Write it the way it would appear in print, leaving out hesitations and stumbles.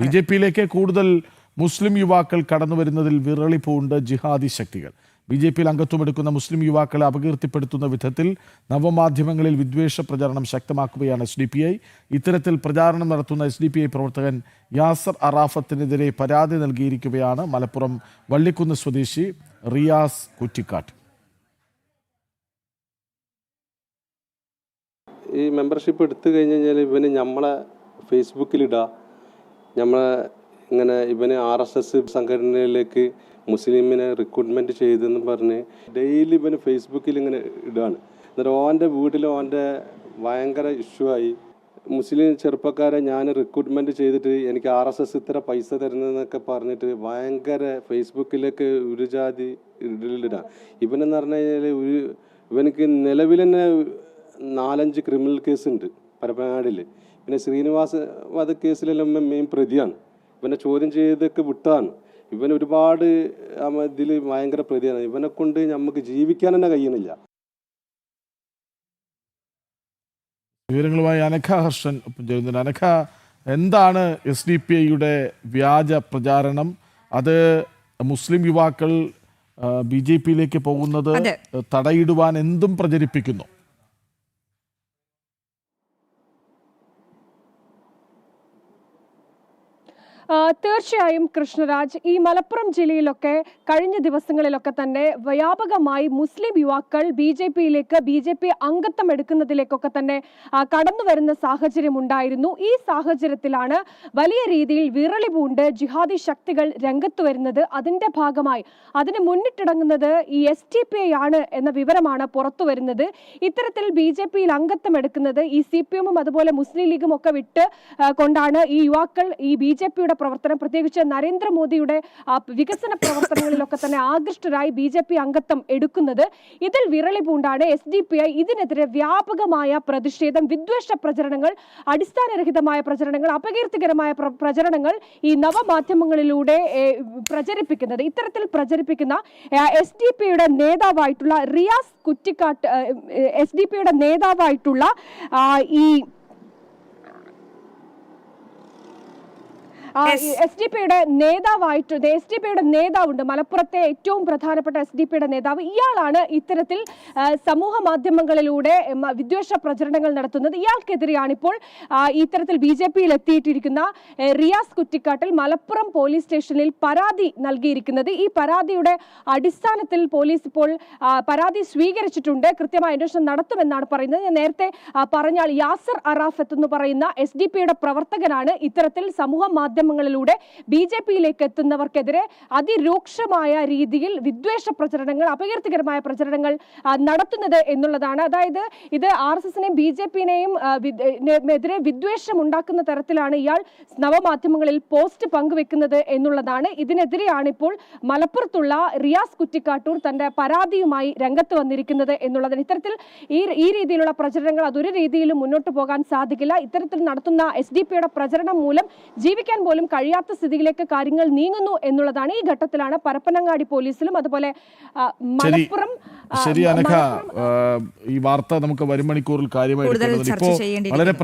ബി.ജെ.പിയിലേക്ക് കൂടുതൽ മുസ്ലിം യുവാക്കൾ കടന്നു വരുന്നതിൽ വിറളിപ്പൂണ്ട് ജിഹാദി ശക്തികൾ. ബി.ജെ.പിയിൽ അംഗത്വമെടുക്കുന്ന മുസ്ലിം യുവാക്കളെ അപകീർത്തിപ്പെടുത്തുന്ന വിധത്തിൽ നവമാധ്യമങ്ങളിൽ വിദ്വേഷ പ്രചാരണം ശക്തമാക്കുകയാണ് SDPI. ഇത്തരത്തിൽ പ്രചാരണം നടത്തുന്ന SDPI പ്രവർത്തകൻ യാസർ അറാഫത്തിനെതിരെ പരാതി നൽകിയിരിക്കുകയാണ് മലപ്പുറം വള്ളിക്കുന്ന് സ്വദേശി റിയാസ് കുറ്റിക്കാട്ട്. ഈ മെമ്പർഷിപ്പ് എടുത്തു കഴിഞ്ഞ് കഴിഞ്ഞാൽ ഇവന് നമ്മളെ ഫേസ്ബുക്കിലിടുക, നമ്മളെ ഇങ്ങനെ ഇവന് RSS സംഘടനയിലേക്ക് മുസ്ലിമിനെ റിക്രൂട്ട്മെൻറ്റ് ചെയ്തെന്ന് പറഞ്ഞ് ഡെയിലി ഇവന് ഫേസ്ബുക്കിൽ ഇങ്ങനെ ഇടുകയാണ്. എന്നിട്ട് ഓൻ്റെ വീട്ടിൽ ഓൻ്റെ ഭയങ്കര ഇഷ്യൂ ആയി. മുസ്ലിം ചെറുപ്പക്കാരെ ഞാൻ റിക്രൂട്ട്മെൻറ്റ് ചെയ്തിട്ട് എനിക്ക് RSS ഇത്ര പൈസ തരുന്നതെന്നൊക്കെ പറഞ്ഞിട്ട് ഭയങ്കര ഫേസ്ബുക്കിലേക്ക് ഒരു ജാതി ഇടലിടാം. ഇവനെന്ന് പറഞ്ഞു കഴിഞ്ഞാൽ ഇവനക്ക് നിലവിൽ തന്നെ 4-5 ക്രിമിനൽ കേസുണ്ട് പരപ്പനാടിൽ. പിന്നെ ശ്രീനിവാസ് വധക്കേസിലെല്ലാം മെയിൻ പ്രതിയാണ്. ഇവനെ ചോദ്യം ചെയ്തൊക്കെ വിട്ടതാണ്. ഇവൻ ഒരുപാട് ഇതിൽ ഭയങ്കര പ്രതിയാണ്. ഇവനെ കൊണ്ട് നമുക്ക് ജീവിക്കാൻ തന്നെ കഴിയുന്നില്ല. വിവരങ്ങളുമായി അനഘ ഹർഷൻ ഒപ്പം ചേരുന്നുണ്ട്. അനഘ, എന്താണ് SDPIയുടെ വ്യാജ പ്രചാരണം? അത് മുസ്ലിം യുവാക്കൾ BJPയിലേക്ക് പോകുന്നത് തടയിടുവാൻ എന്തും പ്രചരിപ്പിക്കുന്നു. തീർച്ചയായും കൃഷ്ണരാജ്, ഈ മലപ്പുറം ജില്ലയിലൊക്കെ കഴിഞ്ഞ ദിവസങ്ങളിലൊക്കെ തന്നെ വ്യാപകമായി മുസ്ലിം യുവാക്കൾ BJP അംഗത്വം എടുക്കുന്നതിലേക്കൊക്കെ തന്നെ കടന്നു വരുന്ന സാഹചര്യം ഉണ്ടായിരുന്നു. ഈ സാഹചര്യത്തിലാണ് വലിയ രീതിയിൽ വിറളി പൂണ്ട് ജിഹാദി ശക്തികൾ രംഗത്ത് വരുന്നത്. അതിന്റെ ഭാഗമായി അതിന് മുന്നിട്ടിടങ്ങുന്നത് ഈ SDPI ആണ് എന്ന വിവരമാണ് പുറത്തു വരുന്നത്. ഇത്തരത്തിൽ BJPയിൽ അംഗത്വം എടുക്കുന്നത് ഈ CPM അതുപോലെ മുസ്ലിം ലീഗും ഒക്കെ വിട്ട് കൊണ്ടാണ് ഈ യുവാക്കൾ ഈ BJPയുടെ പ്രവർത്തനം, പ്രത്യേകിച്ച് നരേന്ദ്രമോദിയുടെ വികസന പ്രവർത്തനങ്ങളിലൊക്കെ തന്നെ ആകൃഷ്ടരായി BJP അംഗത്വം എടുക്കുന്നത്. ഇതിൽ വിറളി പൂണ്ടാണ് SDPI ഇതിനെതിരെ വ്യാപകമായ പ്രതിഷേധം, വിദ്വേഷ പ്രചരണങ്ങൾ, അടിസ്ഥാനരഹിതമായ പ്രചരണങ്ങൾ, അപകീർത്തികരമായ പ്രചരണങ്ങൾ ഈ നവമാധ്യമങ്ങളിലൂടെ പ്രചരിപ്പിക്കുന്നത്. ഇത്തരത്തിൽ പ്രചരിപ്പിക്കുന്ന SDPIയുടെ നേതാവായിട്ടുള്ള റിയാസ് കുറ്റിക്കാട്ട്, SDPIയുടെ നേതാവായിട്ടുള്ള ഈ SDPIയുടെ നേതാവുണ്ട്, മലപ്പുറത്തെ ഏറ്റവും പ്രധാനപ്പെട്ട SDPIയുടെ നേതാവ്. ഇയാളാണ് ഇത്തരത്തിൽ സമൂഹ മാധ്യമങ്ങളിലൂടെ വിദ്വേഷ പ്രചരണങ്ങൾ നടത്തുന്നത്. ഇയാൾക്കെതിരെയാണ് ഇപ്പോൾ ഇത്തരത്തിൽ BJPയിൽ എത്തിയിട്ടിരിക്കുന്ന റിയാസ് കുറ്റിക്കാട്ടിൽ മലപ്പുറം പോലീസ് സ്റ്റേഷനിൽ പരാതി നൽകിയിരിക്കുന്നത്. ഈ പരാതിയുടെ അടിസ്ഥാനത്തിൽ പോലീസ് ഇപ്പോൾ പരാതി സ്വീകരിച്ചിട്ടുണ്ട്. കൃത്യമായ അന്വേഷണം നടത്തുമെന്നാണ് പറയുന്നത്. ഞാൻ നേരത്തെ പറഞ്ഞാൽ യാസർ അറാഫത്ത് എന്ന് പറയുന്ന SDPIയുടെ പ്രവർത്തകനാണ് ഇത്തരത്തിൽ സമൂഹ മാധ്യമങ്ങളിലൂടെ BJPയിലേക്ക് എത്തുന്നവർക്കെതിരെ അതിരൂക്ഷമായ രീതിയിൽ വിദ്വേഷ പ്രചരണങ്ങൾ, അപകീർത്തികരമായ പ്രചരണങ്ങൾ നടത്തുന്നത് എന്നുള്ളതാണ്. അതായത് ഇത് RSSനെയും BJPനെയും എതിരെ വിദ്വേഷം ഉണ്ടാക്കുന്ന തരത്തിലാണ് ഇയാൾ നവമാധ്യമങ്ങളിൽ പോസ്റ്റ് പങ്കുവെക്കുന്നത് എന്നുള്ളതാണ്. ഇതിനെതിരെയാണ് ഇപ്പോൾ മലപ്പുറത്തുള്ള റിയാസ് കുറ്റിക്കാട്ടൂർ തന്റെ പരാതിയുമായി രംഗത്ത് വന്നിരിക്കുന്നത് എന്നുള്ളതാണ്. ഇത്തരത്തിൽ ഈ രീതിയിലുള്ള പ്രചരണങ്ങൾ അതൊരു രീതിയിലും മുന്നോട്ട് പോകാൻ സാധിക്കില്ല. ഇത്തരത്തിൽ നടത്തുന്ന SDPയുടെ പ്രചരണം മൂലം ജീവിക്കാൻ പോലും കഴിയാത്ത സ്ഥിതിയിലേക്ക് കാര്യങ്ങൾ നീങ്ങുന്നു എന്നുള്ളതാണ്. ഈ ഘട്ടത്തിലാണ് പരപ്പനങ്ങാടി പോലീസിലും അതുപോലെ മലപ്പുറം. ശരി അനഘ, ഈ വാർത്ത നമുക്ക് വരും മണിക്കൂറിൽ കാര്യമായി വളരെ